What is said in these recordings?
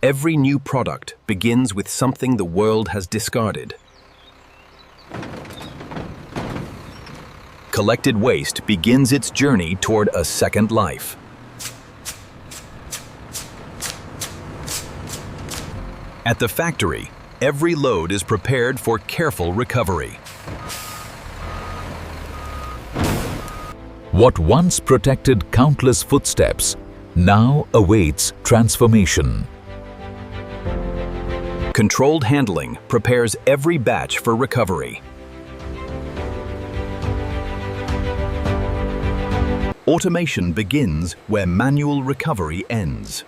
Every new product begins with something the world has discarded. Collected waste begins its journey toward a second life. At the factory, every load is prepared for careful recovery. What once protected countless footsteps now awaits transformation. Controlled handling prepares every batch for recovery. Automation begins where manual recovery ends.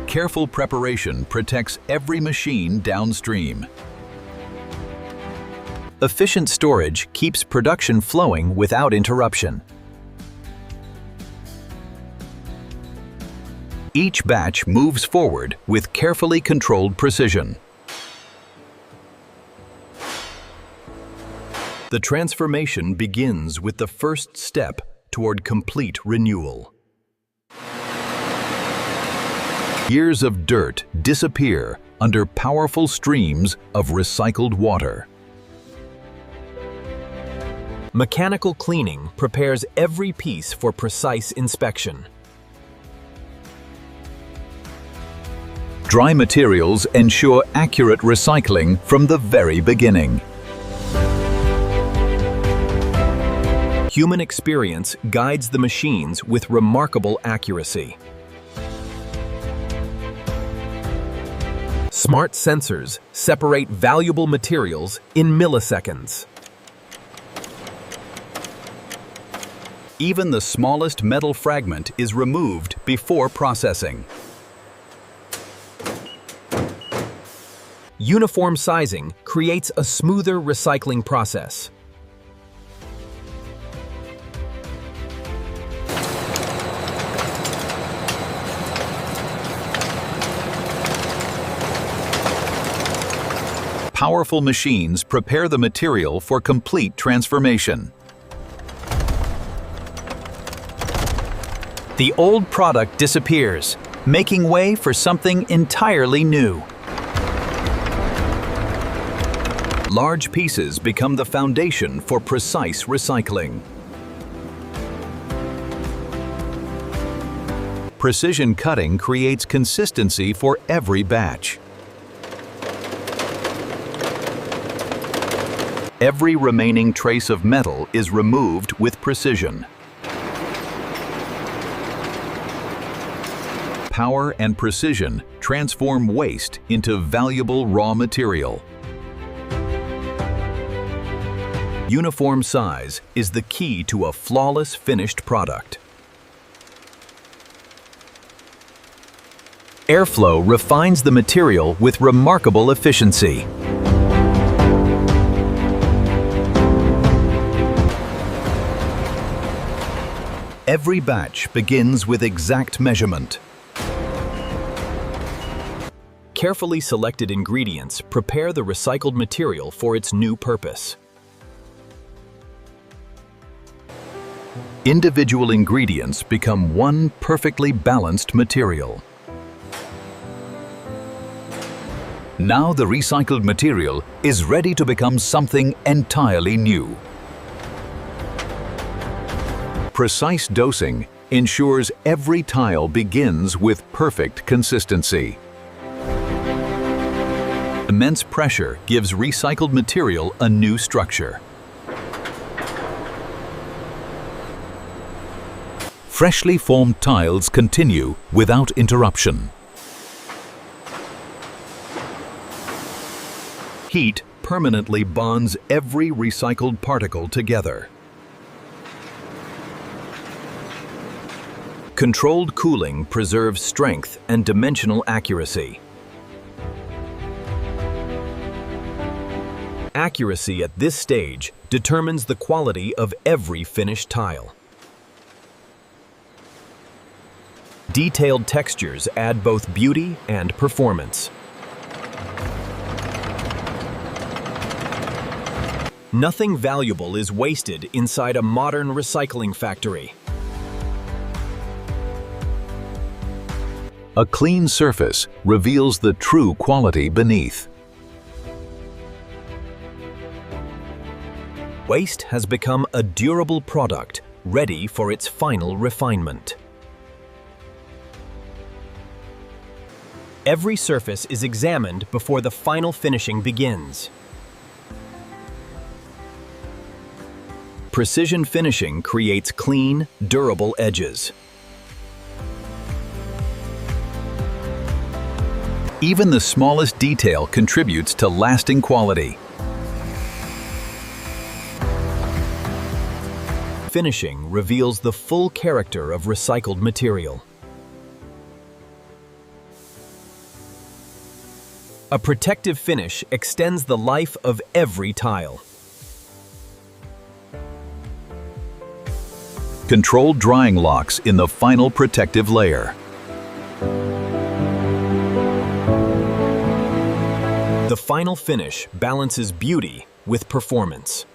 Careful preparation protects every machine downstream. Efficient storage keeps production flowing without interruption. Each batch moves forward with carefully controlled precision. The transformation begins with the first step toward complete renewal. Years of dirt disappear under powerful streams of recycled water. Mechanical cleaning prepares every piece for precise inspection. Dry materials ensure accurate recycling from the very beginning. Human experience guides the machines with remarkable accuracy. Smart sensors separate valuable materials in milliseconds. Even the smallest metal fragment is removed before processing. Uniform sizing creates a smoother recycling process. Powerful machines prepare the material for complete transformation. The old product disappears, making way for something entirely new. Large pieces become the foundation for precise recycling. Precision cutting creates consistency for every batch. Every remaining trace of metal is removed with precision. Power and precision transform waste into valuable raw material. Uniform size is the key to a flawless finished product. Airflow refines the material with remarkable efficiency. Every batch begins with exact measurement. Carefully selected ingredients prepare the recycled material for its new purpose. Individual ingredients become one perfectly balanced material. Now the recycled material is ready to become something entirely new. Precise dosing ensures every tile begins with perfect consistency. Immense pressure gives recycled material a new structure. Freshly formed tiles continue without interruption. Heat permanently bonds every recycled particle together. Controlled cooling preserves strength and dimensional accuracy. Accuracy at this stage determines the quality of every finished tile. Detailed textures add both beauty and performance. Nothing valuable is wasted inside a modern recycling factory. A clean surface reveals the true quality beneath. Waste has become a durable product, ready for its final refinement. Every surface is examined before the final finishing begins. Precision finishing creates clean, durable edges. Even the smallest detail contributes to lasting quality. Finishing reveals the full character of recycled material. A protective finish extends the life of every tile. Controlled drying locks in the final protective layer. The final finish balances beauty with performance.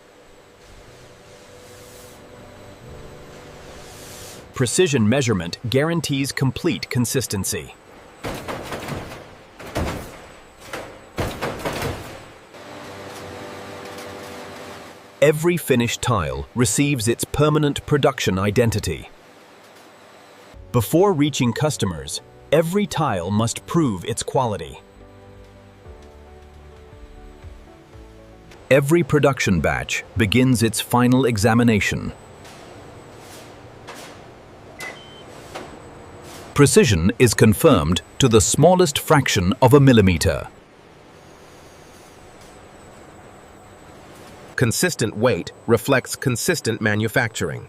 Precision measurement guarantees complete consistency. Every finished tile receives its permanent production identity. Before reaching customers, every tile must prove its quality. Every production batch begins its final examination. Precision is confirmed to the smallest fraction of a millimeter. Consistent weight reflects consistent manufacturing.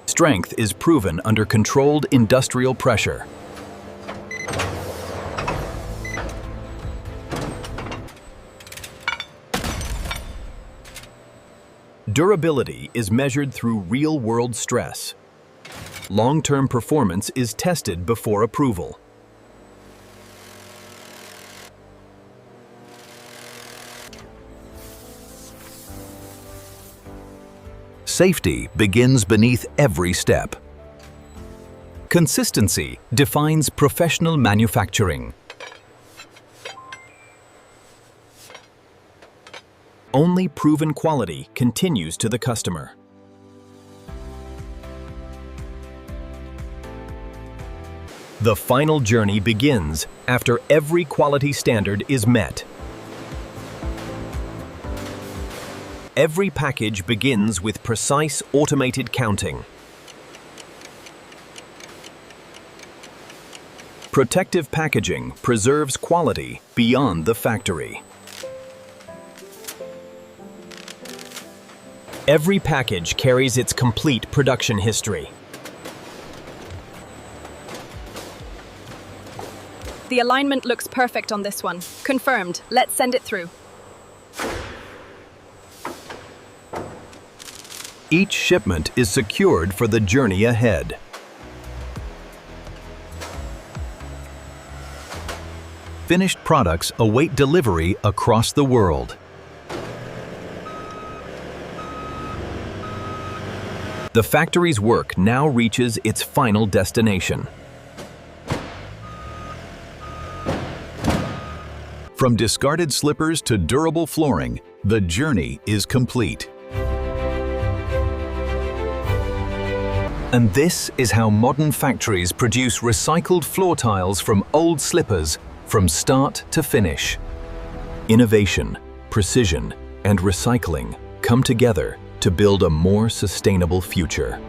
Strength is proven under controlled industrial pressure. Durability is measured through real-world stress. Long-term performance is tested before approval. Safety begins beneath every step. Consistency defines professional manufacturing. Only proven quality continues to the customer. The final journey begins after every quality standard is met. Every package begins with precise automated counting. Protective packaging preserves quality beyond the factory. Every package carries its complete production history. The alignment looks perfect on this one. Confirmed. Let's send it through. Each shipment is secured for the journey ahead. Finished products await delivery across the world. The factory's work now reaches its final destination. From discarded slippers to durable flooring, the journey is complete. And this is how modern factories produce recycled floor tiles from old slippers from start to finish. Innovation, precision, and recycling come together to build a more sustainable future.